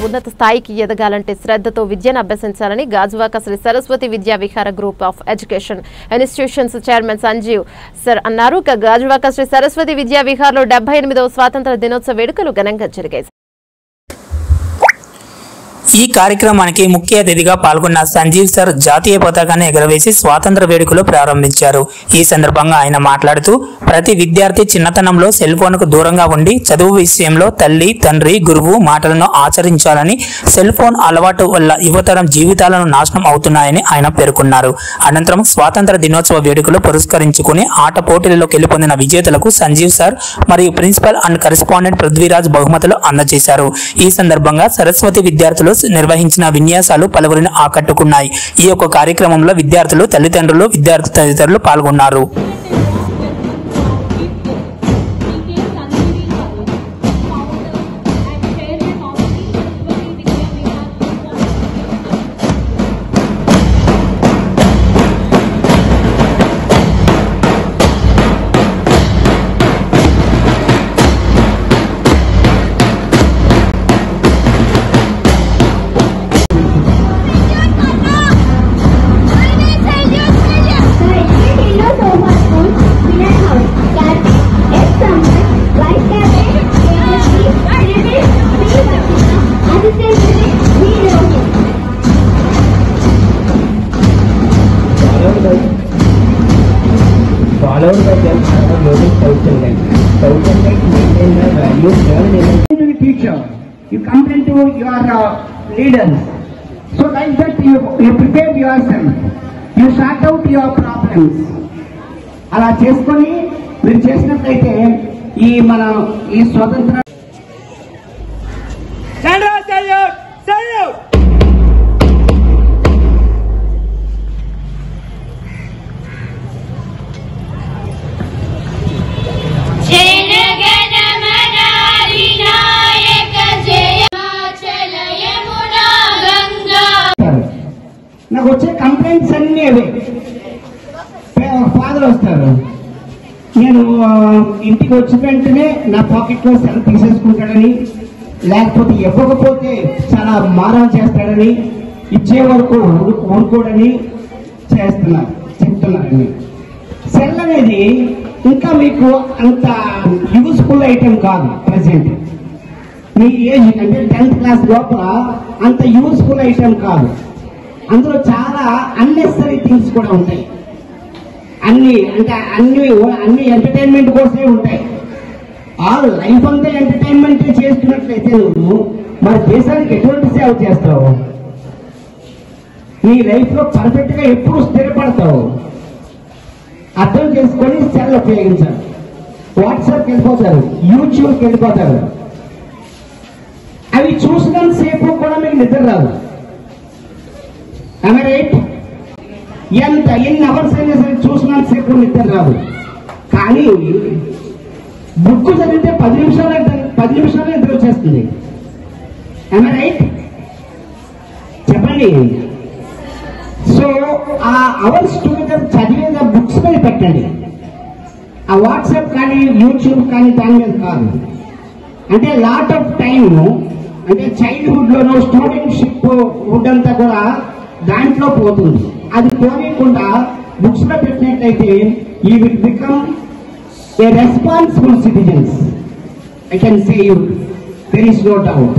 ఉన్నత స్థాయికి ఎదగాలంటే శ్రద్ధతో విద్యను అభ్యసించాలని Gajuwaka Shri Saraswati Vidya Vihara group of education institutions chairman Sanjeev sir అన్నారు. గాజువాక శ్రీ సరస్వతి విద్యా విహార్లో 78వ స్వాతంత్ర దినోత్సవ వేడుకలు ఘనంగా జరిగాయి. ఈ కార్యక్రమానికి ముఖ్య అతిథిగా పాల్గొన్న సంజీవ్ సర్ జాతీయ పతాకాన్ని ఎగరవేసి స్వాతంత్ర వేడుకలు ప్రారంభించారు. ఈ సందర్భంగా ఆయన మాట్లాడుతూ ప్రతి విద్యార్థి చిన్నతనంలో సెల్ ఫోన్కు దూరంగా ఉండి చదువు విషయంలో తల్లి, తండ్రి, గురువు మాటలను ఆచరించాలని, సెల్ ఫోన్ అలవాటు వల్ల యువతరం జీవితాలను నాశనం అవుతున్నాయని ఆయన పేర్కొన్నారు. అనంతరం స్వాతంత్ర దినోత్సవ వేడుకలు పురస్కరించుకుని ఆట పోటీలలో గెలుపొందిన విజేతలకు సంజీవ్ సర్ మరియు ప్రిన్సిపల్ అండ్ కరెస్పాండెంట్ పృథ్వీరాజ్ బహుమతులు అందజేశారు. ఈ సందర్భంగా సరస్వతి విద్యార్థులు నిర్వహించిన విన్యాసాలు పలువురిని ఆకట్టుకున్నాయి. ఈ యొక్క కార్యక్రమంలో విద్యార్థులు, తల్లిదండ్రులు, విద్యార్థి తదితరులు పాల్గొన్నారు. Followed by them are global social life. Social life maintain the values learned in the teacher. You complain to your leaders. So like that you prepare yourself. You sort out your problems. అలా చేసుకొని మీరు చేసినట్లయితే ఈ స్వతంత్ర నాకు వచ్చే complaints అన్నీ అవే. Father వస్తారు, నేను ఇంటికి వచ్చిన వెంటనే నా పాకెట్లో సెల్ తీసేసుకుంటాడని, లేకపోతే ఇవ్వకపోతే చాలా మారం చేస్తాడని, ఇచ్చే వరకు ఊరుకోడని చెప్తున్నారని. సెల్ అనేది ఇంకా మీకు అంత యూస్ఫుల్ ఐటెం కాదు. ప్రజెంట్ మీ ఏజ్ అంటే 10th క్లాస్ లోపల అంత యూస్ఫుల్ ఐటెం కాదు. అందులో చాలా అన్నెసరీ థింగ్స్ కూడా ఉంటాయి. అన్ని ఎంటర్టైన్మెంట్ కోసమే ఉంటాయి. లైఫ్ అంతా ఎంటర్టైన్మెంట్ చేస్తున్నట్లయితే నువ్వు మరి దేశానికి ఎటువంటి సేవ చేస్తావు? నీ లైఫ్ లో పర్ఫెక్ట్ గా ఎప్పుడు స్థిరపడతావు? అర్థం చేసుకొని సెల్ ఉపయోగించాలి. వాట్సాప్కి వెళ్ళిపోతారు, యూట్యూబ్కి వెళ్ళిపోతారు. అవి చూసినంత సేపు కూడా మీకు నిద్ర రాదు. రైట్? ఎన్ని అవర్స్ అయినా సరే చూసినంత సేపు నిద్ర రాదు. కానీ బుక్ చదివితే 10 నిమిషాలు నిద్ర వచ్చేస్తుంది. రైట్? చెప్పండి. సో ఆ అవర్స్ టుగెదర్ చదివేది బుక్స్ మీద పెట్టండి. ఆ వాట్సాప్ కానీ యూట్యూబ్ కానీ దాని మీద కాదు. అంటే లాట్ ఆఫ్ టైమ్ అంటే చైల్డ్హుడ్ లోనూ స్టూడెంట్షిప్ వుడ్ అంతా కూడా దాంట్లో పోతుంది. అది పోనీయకుండా బుక్స్ లో పెట్టినట్లయితే you will become a responsible citizens. I can say you, there is no doubt.